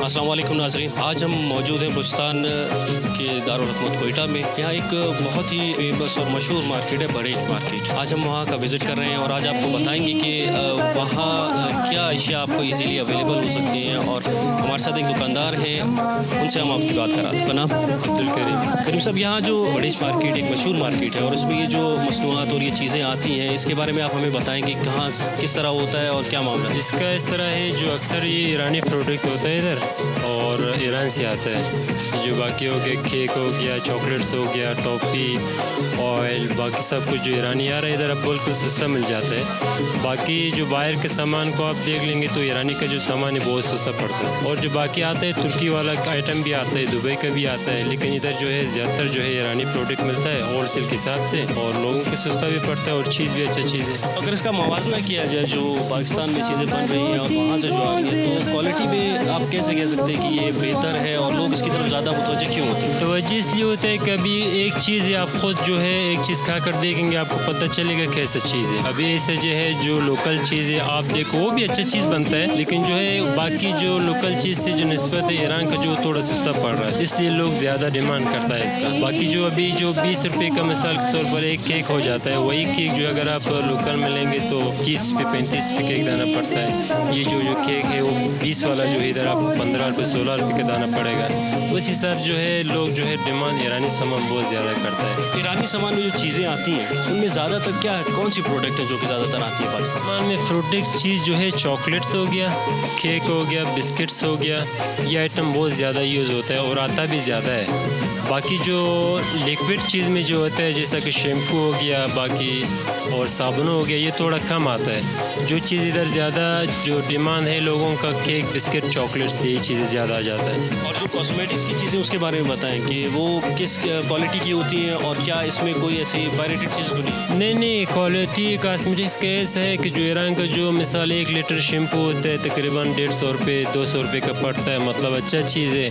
अस्सलाम वालेकुम नाज़रीन, आज हम मौजूद हैं बलूचिस्तान के दारुल हुकूमत कोयटा में। यहाँ एक बहुत ही फेमस और मशहूर मार्केट है, बड़ेज मार्केट। आज हम वहाँ का विज़िट कर रहे हैं और आज आपको बताएंगे कि वहाँ क्या अशिया आपको इजीली अवेलेबल हो सकती हैं। और हमारे साथ एक दुकानदार हैं, उनसे हम आपकी बात कराते हैं। नाम अब्दुल करीम साहब। यहाँ जो बड़ेज मार्केट एक मशहूर मार्केट है और इसमें ये जो मसनूआत और ये चीज़ें आती हैं, इसके बारे में आप हमें बताएँगे कहाँ किस तरह होता है और क्या मामला है इसका। इस तरह है, जो अक्सर ये ईरानी प्रोडक्ट होता है इधर और ईरान से आता है। जो बाकी हो गया, केक हो गया, चॉकलेट्स हो गया, टॉफ़ी, ऑयल, बाकी सब कुछ जो ईरानी आ रहा है इधर अब बिल्कुल सस्ता मिल जाता है। बाकी जो बाहर के सामान को आप देख लेंगे तो ईरानी का जो सामान है बहुत सस्ता पड़ता है। और जो बाकी आता है तुर्की वाला आइटम भी आता है, दुबई का भी आता है, लेकिन इधर जो है ज़्यादातर जो है ईरानी प्रोडक्ट मिलता है होल सेल के हिसाब से, और लोगों को सस्ता भी पड़ता है और चीज़ भी अच्छा चीज़ है। अगर इसका मुवाजना किया जाए जो पाकिस्तान में चीज़ें बन रही हैं और वहाँ से जो आ रही है, तो क्वालिटी में आप कैसे कह सकते हैं कि ये बेहतर है और लोग इसकी तरफ ज़्यादा मुतवज्जह क्यों होते हैं? तवज्जो इसलिए होता है कि अभी एक चीज़ है, आप ख़ुद जो है एक चीज़ खा कर देखेंगे आपको पता चलेगा कैसा चीज़ है। अभी ऐसे जो है जो लोकल चीज़ है आप देखो वो भी अच्छा चीज़ बनता है, लेकिन जो है बाकी जो लोकल चीज़ से जो निस्बत है ईरान का जो थोड़ा सस्ता पड़ रहा है, इसलिए लोग ज़्यादा डिमांड करता है इसका। बाकी जो अभी जो 20 रुपये का मिसाल के तौर पर एक केक हो जाता है, वही केक जो अगर आप लोकल में लेंगे तो 30 रुपये 35 रुपये केक दाना पड़ता है। ये जो केक है वो 20 वाला जो है इधर आपको 15 रुपये 16 रुपये का दाना पड़ेगा। उस हिसाब जो है लोग जो है डिमांड ईरानी सामान बहुत ज़्यादा करता है। ईरानी सामान में जो चीज़ें आती हैं उनमें ज़्यादातर क्या है, कौन सी प्रोडक्ट है जो कि ज़्यादातर आती है पाकिस्तान में? प्रोडक्ट्स चीज़ जो है चॉकलेट्स हो गया, केक हो गया, बिस्किट्स हो गया, ये आइटम बहुत ज़्यादा यूज़ होता है और आता भी ज़्यादा है। बाकी जो लिक्विड चीज़ में जो होता है जैसा कि शैम्पू हो गया बाकी और साबुन हो गया, ये थोड़ा कम आता है। जो चीज़ इधर ज़्यादा जो डिमांड है लोगों का केक, बिस्किट, चॉकलेट्स, ये चीज़ें ज़्यादा आ जाता है। और जो कॉस्मेटिक्स की चीज़ें उसके बारे में बताएं कि वो किस क्वालिटी की होती हैं और क्या इसमें कोई ऐसी पायरेटेड चीज़ तो नहीं, क्वालिटी कॉस्मेटिक्स का ऐसा है कि जो ईरान का जो मिसाल 1 लीटर शैम्पू होता है तकरीबन 150 रुपये 200 रुपये का पड़ता है, मतलब अच्छा चीज़ है,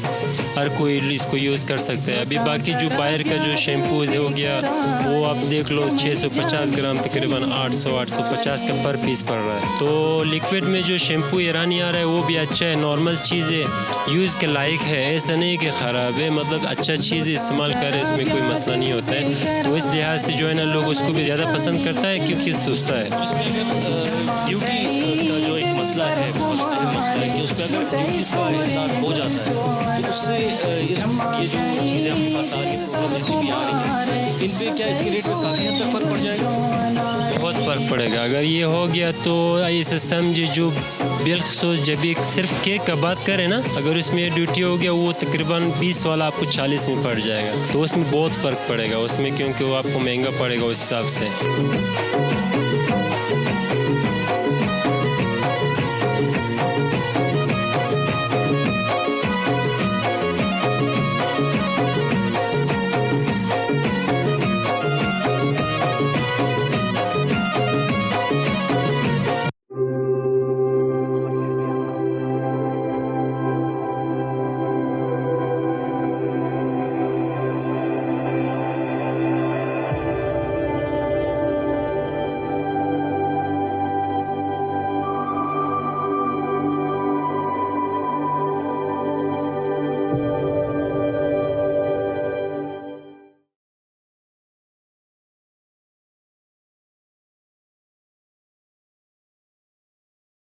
हर कोई इसको यूज़ कर सकता है। अभी बाकी जो बाहर का जो शैम्पूज़ हो गया वो आप देख लो 650 ग्राम तकरीबन 800-850 का पर पीस पड़ रहा है। तो लिक्विड में जो शैम्पू ईरानी आ रहा है वो भी अच्छा है, नॉर्मल चीज़ है, यूज़ के लायक है, ऐसा नहीं कि ख़राब है, मतलब अच्छा चीज़ इस्तेमाल करें, इसमें कोई मसला नहीं होता है। तो इस लिहाज से जो है ना लोग उसको भी ज़्यादा पसंद करता है क्योंकि सस्ता है। तो इसमें अगर ड्यूटी का जो एक मसला है, बहुत अहम मसला है कि उस पर अगर ड्यूटी का इक़रार हो जाता है तो उससे ये जो चीज़ें हमारे पास आ रही हैं, प्रॉब्लम जितनी भी आ रही हैं, इन पर क्या इसके रेट में काफ़ी हद तक फ़र्क पड़ जाएगा? बहुत फ़र्क पड़ेगा। अगर ये हो गया तो ऐसे समझे जो बिलखसूस जब एक सिर्फ केक का बात करें ना, अगर उसमें ड्यूटी हो गया वो तकरीबन 20 वाला आपको 40 में पड़ जाएगा, तो उसमें बहुत फ़र्क पड़ेगा उसमें, क्योंकि वो आपको महंगा पड़ेगा उस हिसाब से।